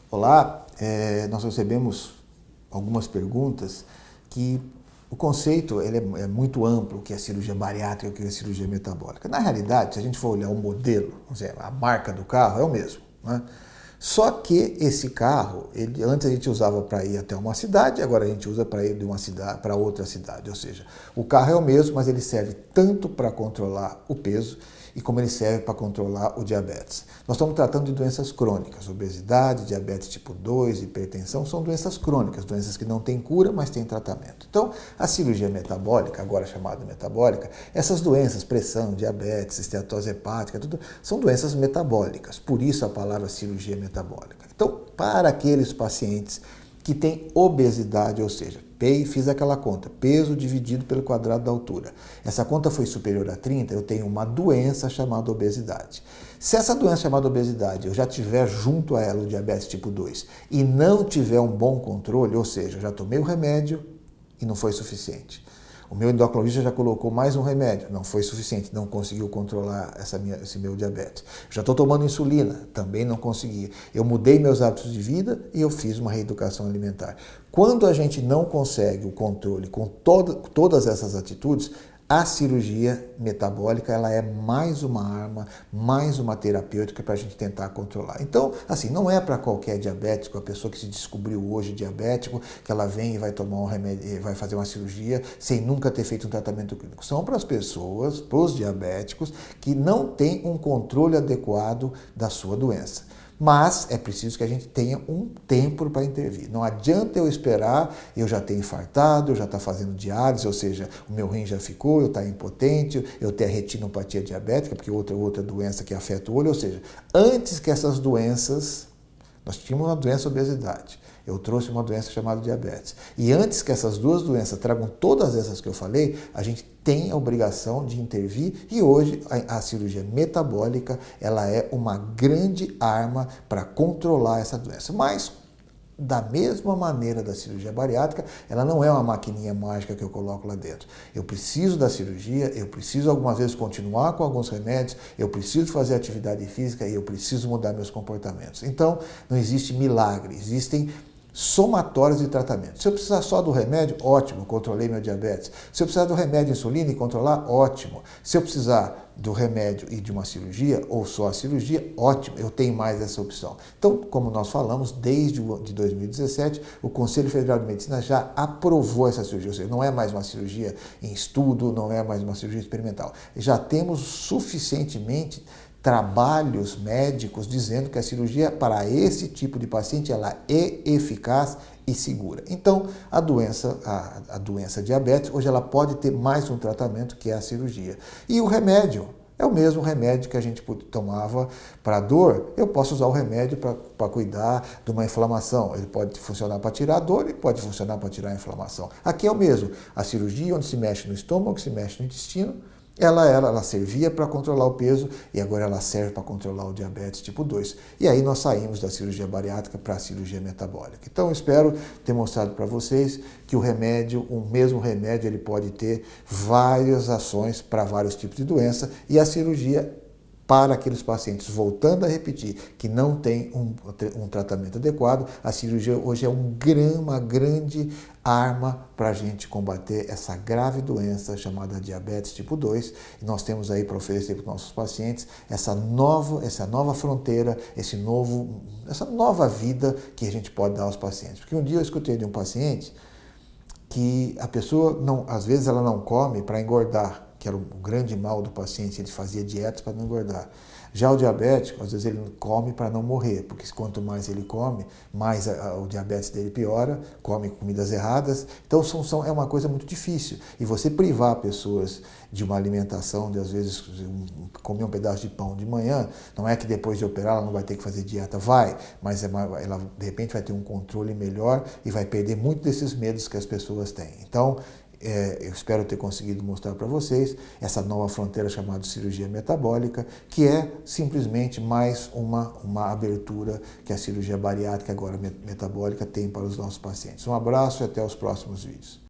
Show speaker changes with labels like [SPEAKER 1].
[SPEAKER 1] Olá, nós recebemos algumas perguntas que o conceito ele é muito amplo, o que é cirurgia bariátrica, o que é cirurgia metabólica. Na realidade, se a gente for olhar o modelo, vamos dizer, a marca do carro é o mesmo, né? Só que esse carro, antes a gente usava para ir até uma cidade, agora a gente usa para ir de uma cidade para outra cidade. Ou seja, o carro é o mesmo, mas ele serve tanto para controlar o peso e como ele serve para controlar o diabetes. Nós estamos tratando de doenças crônicas, obesidade, diabetes tipo 2, hipertensão, são doenças crônicas, doenças que não têm cura, mas têm tratamento. Então, a cirurgia metabólica, agora chamada metabólica, essas doenças, pressão, diabetes, esteatose hepática, tudo, são doenças metabólicas, por isso a palavra cirurgia metabólica. Então, para aqueles pacientes que têm obesidade, ou seja, fiz aquela conta, peso dividido pelo quadrado da altura. Essa conta foi superior a 30, eu tenho uma doença chamada obesidade. Se essa doença chamada obesidade eu já tiver junto a ela o diabetes tipo 2 e não tiver um bom controle, ou seja, eu já tomei o remédio e não foi suficiente. O meu endocrinologista já colocou mais um remédio, não foi suficiente, não conseguiu controlar esse meu diabetes. Já estou tomando insulina, também não consegui. Eu mudei meus hábitos de vida e eu fiz uma reeducação alimentar. Quando a gente não consegue o controle com todas essas atitudes, a cirurgia metabólica ela é mais uma arma, mais uma terapêutica para a gente tentar controlar. Então, assim, não é para qualquer diabético, a pessoa que se descobriu hoje diabético, que ela vem e vai tomar um remédio, vai fazer uma cirurgia sem nunca ter feito um tratamento clínico. São para as pessoas, para os diabéticos, que não têm um controle adequado da sua doença. Mas é preciso que a gente tenha um tempo para intervir. Não adianta eu esperar, eu já ter infartado, eu já estar fazendo diálise, ou seja, o meu rim já ficou, eu estar impotente, eu ter a retinopatia diabética, porque outra doença que afeta o olho, ou seja, antes que essas doenças, nós tínhamos uma doença obesidade, eu trouxe uma doença chamada diabetes. E antes que essas duas doenças tragam todas essas que eu falei, a gente tem a obrigação de intervir e hoje a cirurgia metabólica ela é uma grande arma para controlar essa doença. Mas, da mesma maneira da cirurgia bariátrica, ela não é uma maquininha mágica que eu coloco lá dentro. Eu preciso da cirurgia, eu preciso algumas vezes continuar com alguns remédios, eu preciso fazer atividade física e eu preciso mudar meus comportamentos. Então, não existe milagre, existem somatórios de tratamento. Se eu precisar só do remédio, ótimo, controlei meu diabetes. Se eu precisar do remédio de insulina e controlar, ótimo. Se eu precisar do remédio e de uma cirurgia, ou só a cirurgia, ótimo, eu tenho mais essa opção. Então, como nós falamos, desde 2017, o Conselho Federal de Medicina já aprovou essa cirurgia, ou seja, não é mais uma cirurgia em estudo, não é mais uma cirurgia experimental. Já temos suficientemente trabalhos médicos dizendo que a cirurgia para esse tipo de paciente ela é eficaz e segura. Então, a doença diabetes, hoje ela pode ter mais um tratamento que é a cirurgia. E o remédio é o mesmo remédio que a gente tomava para dor, eu posso usar o remédio para cuidar de uma inflamação. Ele pode funcionar para tirar a dor e pode funcionar para tirar a inflamação. Aqui é o mesmo. A cirurgia onde se mexe no estômago, se mexe no intestino, ela servia para controlar o peso e agora ela serve para controlar o diabetes tipo 2. E aí nós saímos da cirurgia bariátrica para a cirurgia metabólica. Então eu espero ter mostrado para vocês que o mesmo remédio, ele pode ter várias ações para vários tipos de doença e a cirurgia para aqueles pacientes, voltando a repetir, que não tem um tratamento adequado, a cirurgia hoje é uma grande arma para a gente combater essa grave doença chamada diabetes tipo 2. E nós temos aí para oferecer para os nossos pacientes essa nova fronteira, essa nova vida que a gente pode dar aos pacientes. Porque um dia eu escutei de um paciente que a pessoa, às vezes, ela não come para engordar, que era o grande mal do paciente, ele fazia dietas para não engordar. Já o diabético, às vezes ele come para não morrer, porque quanto mais ele come, mais o diabetes dele piora, come comidas erradas. Então é uma coisa muito difícil. E você privar pessoas de uma alimentação, de às vezes comer um pedaço de pão de manhã, não é que depois de operar ela não vai ter que fazer dieta, vai, mas ela de repente vai ter um controle melhor e vai perder muito desses medos que as pessoas têm. Então, eu espero ter conseguido mostrar para vocês essa nova fronteira chamada cirurgia metabólica, que é simplesmente mais uma abertura que a cirurgia bariátrica, agora metabólica, tem para os nossos pacientes. Um abraço e até os próximos vídeos.